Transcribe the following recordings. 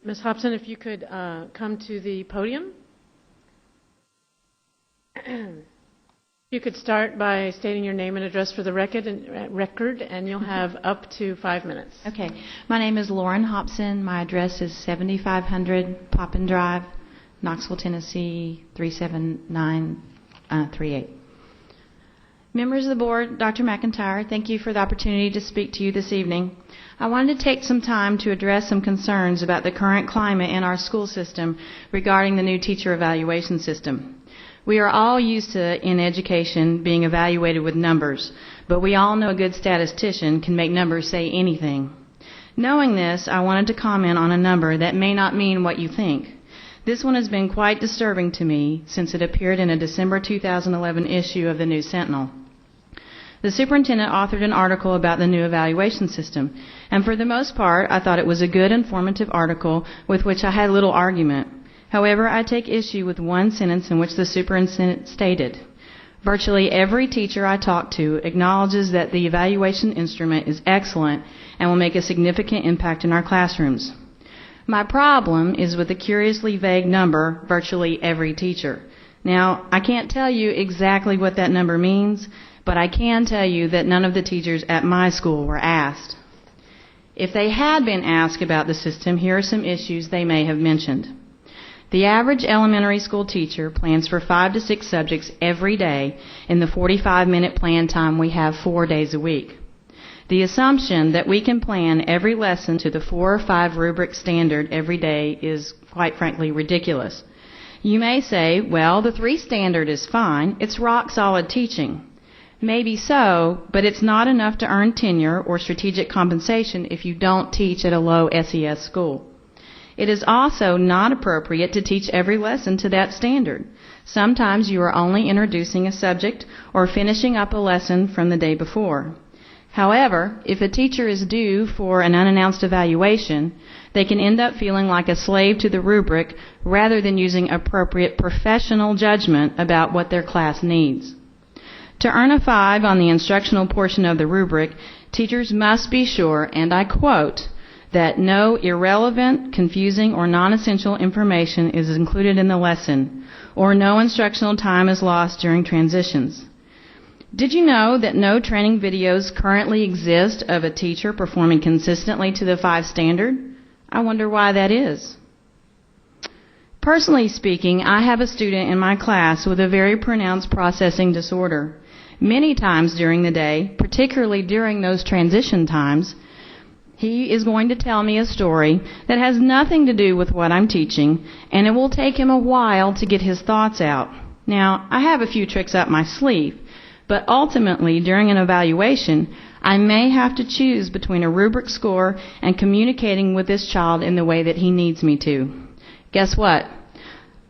Ms. Hopson, if you could come to the podium. You could start by stating your name and address for the record, and you'll have up to 5 minutes. Okay. My name is Lauren Hopson. My address is 7500 Poppin Drive, Knoxville, Tennessee, 37938. Members of the board, Dr. McIntyre, thank you for the opportunity to speak to you this evening. I wanted to take some time to address some concerns about the current climate in our school system regarding the new teacher evaluation system. We are all used to, in education, being evaluated with numbers, but we all know a good statistician can make numbers say anything. Knowing this, I wanted to comment on a number that may not mean what you think. This one has been quite disturbing to me since it appeared in a December 2011 issue of the New Sentinel. The superintendent authored an article about the new evaluation system, and for the most part, I thought it was a good, informative article with which I had little argument. However, I take issue with one sentence in which the superintendent stated, "Virtually every teacher I talk to acknowledges that the evaluation instrument is excellent and will make a significant impact in our classrooms." My problem is with the curiously vague number, virtually every teacher. Now, I can't tell you exactly what that number means, but I can tell you that none of the teachers at my school were asked. If they had been asked about the system, here are some issues they may have mentioned. The average elementary school teacher plans for 5 to 6 subjects every day in the 45-minute plan time we have 4 days a week. The assumption that we can plan every lesson to the 4 or 5 rubric standard every day is, quite frankly, ridiculous. You may say, well, the 3 standard is fine. It's rock-solid teaching. Maybe so, but it's not enough to earn tenure or strategic compensation if you don't teach at a low SES school. It is also not appropriate to teach every lesson to that standard. Sometimes you are only introducing a subject or finishing up a lesson from the day before. However, if a teacher is due for an unannounced evaluation, they can end up feeling like a slave to the rubric rather than using appropriate professional judgment about what their class needs. To earn a 5 on the instructional portion of the rubric, teachers must be sure, and I quote, that no irrelevant, confusing, or non-essential information is included in the lesson, or no instructional time is lost during transitions. Did you know that no training videos currently exist of a teacher performing consistently to the 5 standard? I wonder why that is. Personally speaking, I have a student in my class with a very pronounced processing disorder. Many times during the day, particularly during those transition times, he is going to tell me a story that has nothing to do with what I'm teaching, and it will take him a while to get his thoughts out. Now, I have a few tricks up my sleeve, but ultimately, during an evaluation, I may have to choose between a rubric score and communicating with this child in the way that he needs me to. Guess what?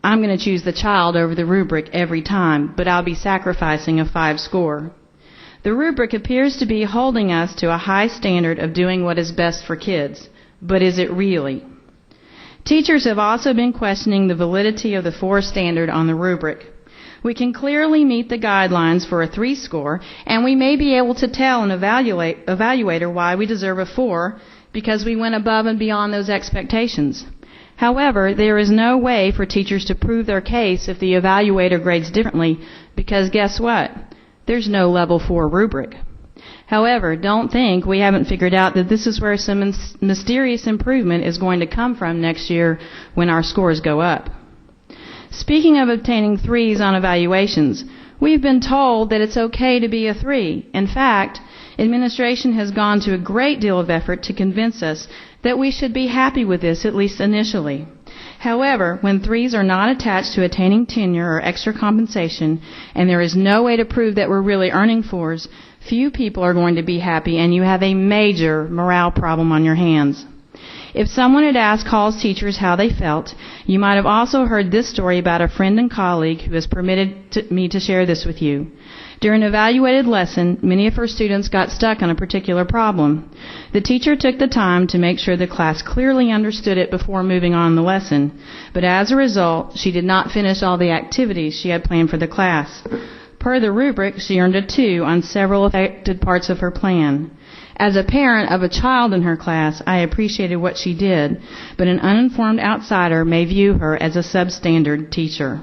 I'm going to choose the child over the rubric every time, but I'll be sacrificing a 5 score. The rubric appears to be holding us to a high standard of doing what is best for kids, but is it really? Teachers have also been questioning the validity of the 4 standard on the rubric. We can clearly meet the guidelines for a 3 score, and we may be able to tell an evaluator why we deserve a 4 because we went above and beyond those expectations. However, there is no way for teachers to prove their case if the evaluator grades differently because guess what? There's no level 4 rubric. However, don't think we haven't figured out that this is where some mysterious improvement is going to come from next year when our scores go up. Speaking of obtaining 3s on evaluations, we've been told that it's okay to be a 3. In fact, administration has gone to a great deal of effort to convince us that we should be happy with this, at least initially. However, when 3s are not attached to attaining tenure or extra compensation, and there is no way to prove that we're really earning 4s, few people are going to be happy, and you have a major morale problem on your hands. If someone had asked Hall's teachers how they felt, you might have also heard this story about a friend and colleague who has permitted me to share this with you. During an evaluated lesson, many of her students got stuck on a particular problem. The teacher took the time to make sure the class clearly understood it before moving on in the lesson, but as a result, she did not finish all the activities she had planned for the class. Per the rubric, she earned a 2 on several affected parts of her plan. As a parent of a child in her class, I appreciated what she did, but an uninformed outsider may view her as a substandard teacher.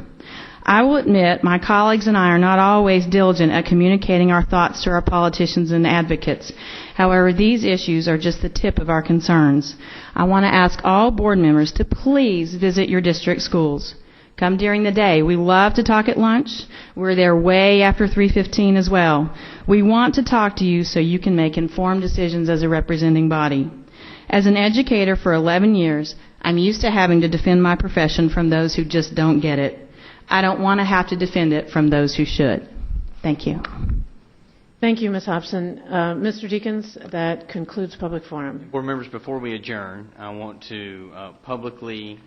I will admit my colleagues and I are not always diligent at communicating our thoughts to our politicians and advocates. However, these issues are just the tip of our concerns. I want to ask all board members to please visit your district schools. Come during the day. We love to talk at lunch. We're there way after 3:15 as well. We want to talk to you so you can make informed decisions as a representing body. As an educator for 11 years, I'm used to having to defend my profession from those who just don't get it. I don't want to have to defend it from those who should. Thank you. Thank you, Ms. Hopson. Mr. Deakins, that concludes public forum. Board members, before we adjourn, I want to publicly